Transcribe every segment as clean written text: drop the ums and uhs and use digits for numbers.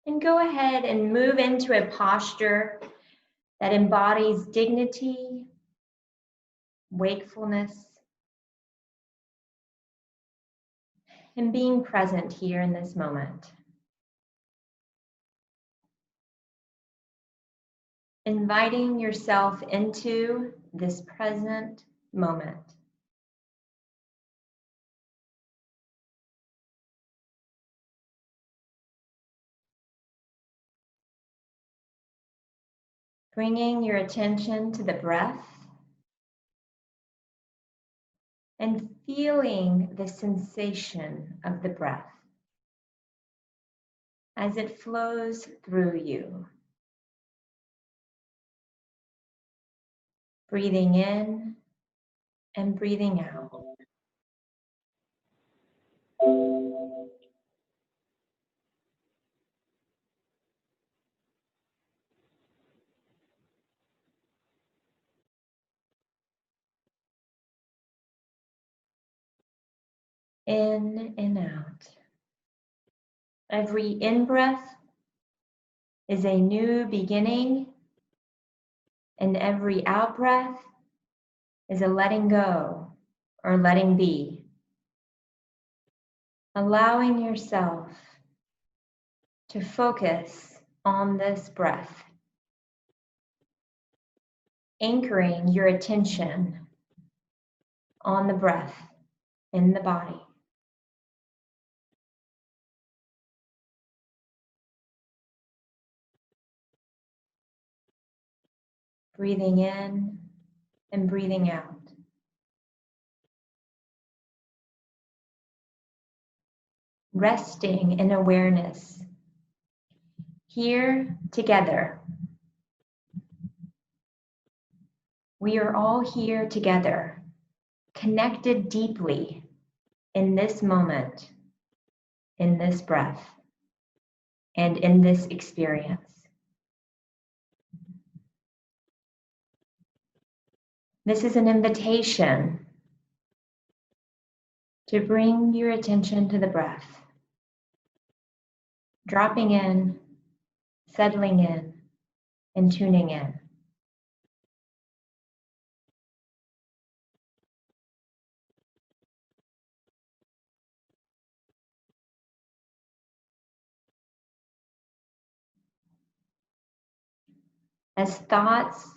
And go ahead and move into a posture that embodies dignity, wakefulness, and being present here in this moment. Inviting yourself into this present moment. Bringing your attention to the breath and feeling the sensation of the breath as it flows through you. Breathing in and breathing out. In and out. Every in-breath is a new beginning, and every out-breath is a letting go or letting be. Allowing yourself to focus on this breath. Anchoring your attention on the breath in the body. Breathing in and breathing out. Resting in awareness. Here together. We are all here together, connected deeply in this moment, in this breath, and in this experience. This is an invitation to bring your attention to the breath, dropping in, settling in, and tuning in. As thoughts,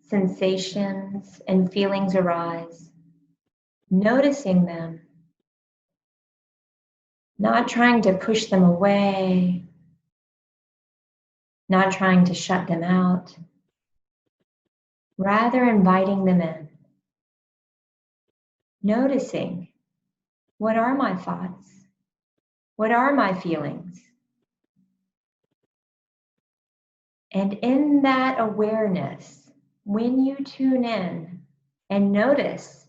sensations, and feelings arise, noticing them, not trying to push them away, not trying to shut them out, rather inviting them in. Noticing, what are my thoughts? What are my feelings? And in that awareness, when you tune in and notice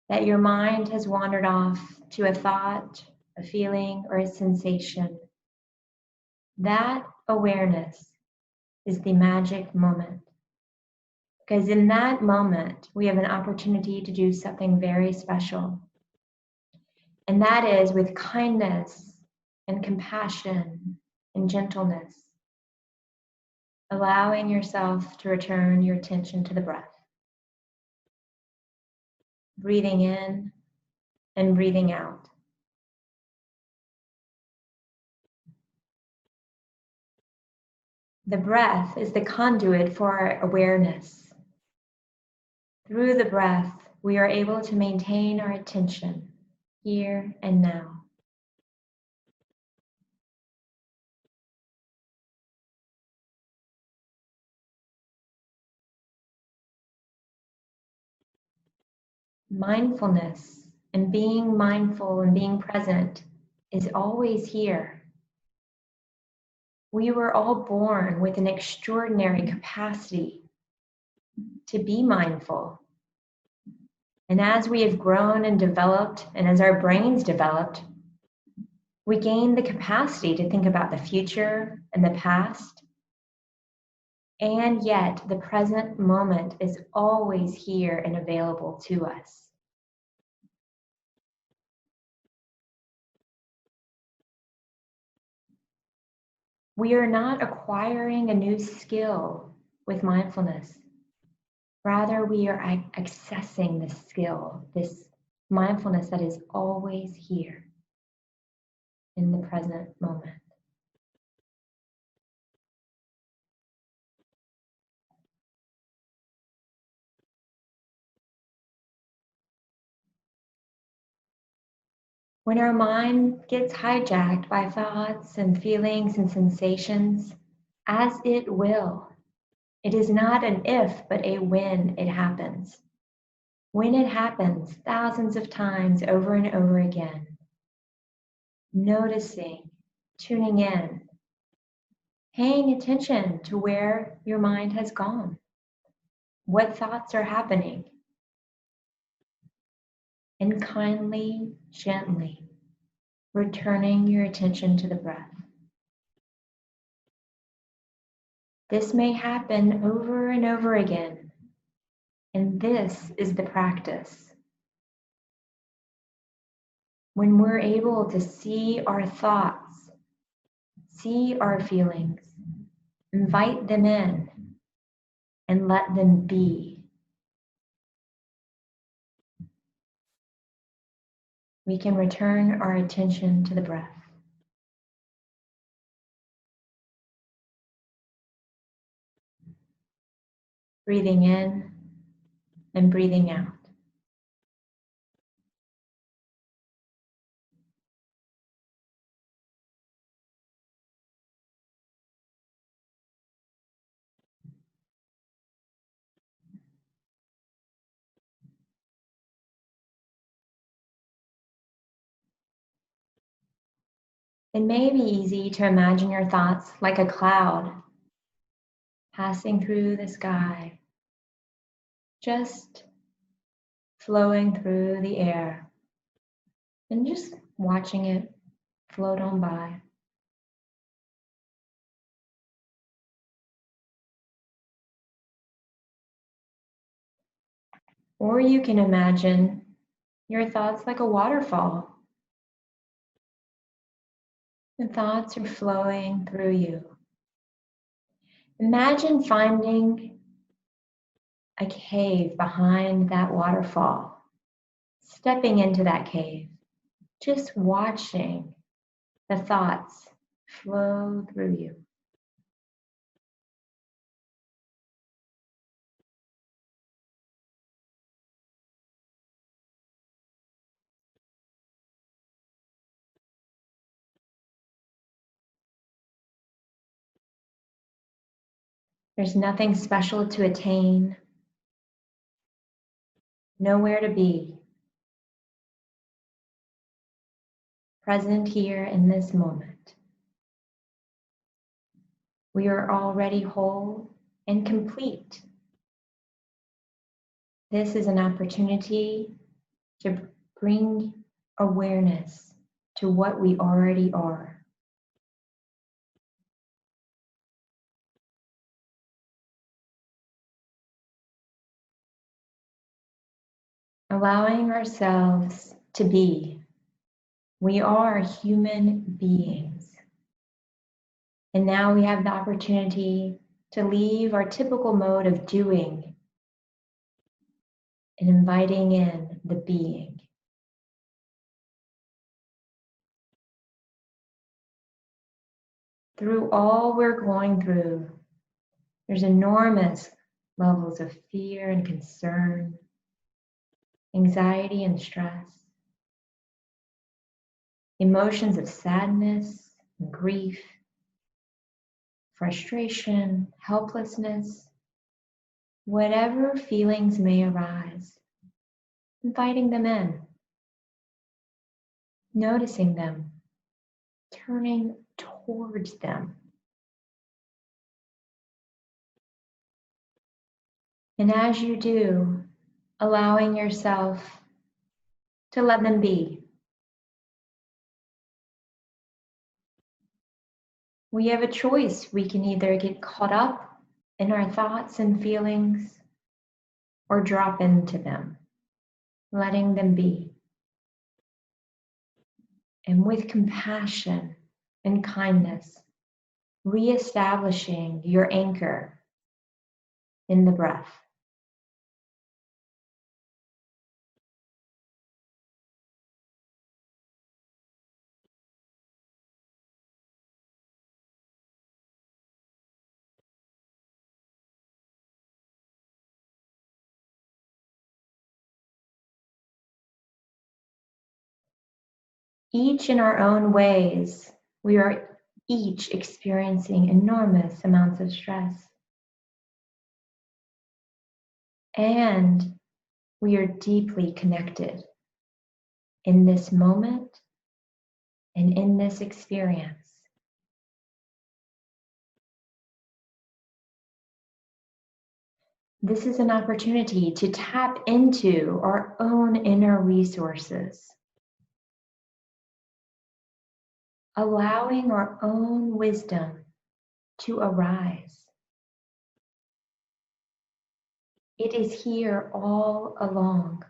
that your mind has wandered off to a thought, a feeling, or a sensation, that awareness is the magic moment. Because in that moment, we have an opportunity to do something very special. And that is with kindness and compassion and gentleness, allowing yourself to return your attention to the breath. Breathing in and breathing out. The breath is the conduit for our awareness. Through the breath, we are able to maintain our attention here and now. Mindfulness and being mindful and being present is always here. We were all born with an extraordinary capacity to be mindful. And as we have grown and developed, and as our brains developed, we gained the capacity to think about the future and the past. And yet, the present moment is always here and available to us. We are not acquiring a new skill with mindfulness. Rather, we are accessing the skill, this mindfulness that is always here in the present moment. When our mind gets hijacked by thoughts and feelings and sensations, as it will, it is not an if, but a when it happens. When it happens thousands of times over and over again, noticing, tuning in, paying attention to where your mind has gone, what thoughts are happening, and kindly, gently returning your attention to the breath. This may happen over and over again, and this is the practice. When we're able to see our thoughts, see our feelings, invite them in, and let them be, we can return our attention to the breath. Breathing in and breathing out. It may be easy to imagine your thoughts like a cloud passing through the sky, just flowing through the air, and just watching it float on by. Or you can imagine your thoughts like a waterfall. The thoughts are flowing through you. Imagine finding a cave behind that waterfall, stepping into that cave, just watching the thoughts flow through you. There's nothing special to attain, nowhere to be. Present here in this moment. We are already whole and complete. This is an opportunity to bring awareness to what we already are. Allowing ourselves to be. We are human beings. And now we have the opportunity to leave our typical mode of doing and inviting in the being. Through all we're going through, there's enormous levels of fear and concern, anxiety and stress, emotions of sadness and grief, frustration, helplessness, whatever feelings may arise, inviting them in, noticing them, turning towards them. And as you do, allowing yourself to let them be. We have a choice. We can either get caught up in our thoughts and feelings or drop into them, letting them be. And with compassion and kindness, reestablishing your anchor in the breath. Each in our own ways, we are each experiencing enormous amounts of stress. And we are deeply connected in this moment and in this experience. This is an opportunity to tap into our own inner resources, allowing our own wisdom to arise. It is here all along.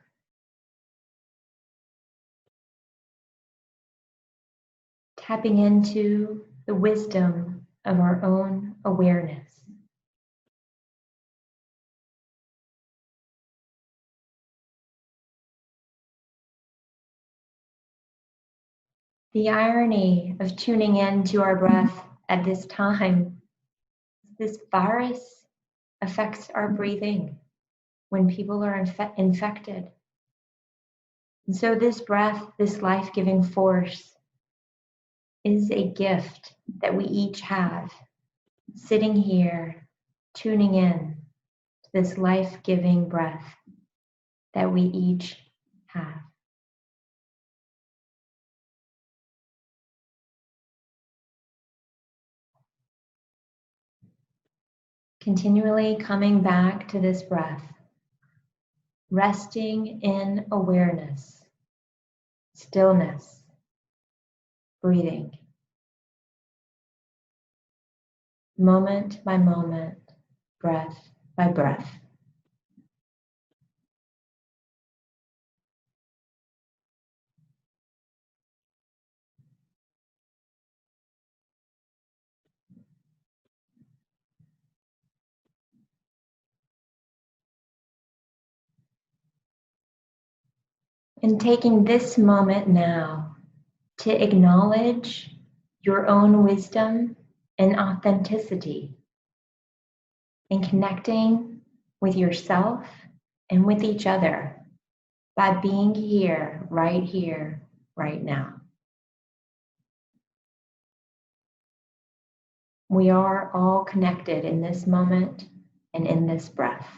Tapping into the wisdom of our own awareness. The irony of tuning in to our breath at this time, this virus affects our breathing when people are infected. And so this breath, this life-giving force, is a gift that we each have, sitting here, tuning in to this life-giving breath that we each have. Continually coming back to this breath, resting in awareness, stillness, breathing, moment by moment, breath by breath. And taking this moment now to acknowledge your own wisdom and authenticity in connecting with yourself and with each other by being here, right now. We are all connected in this moment and in this breath.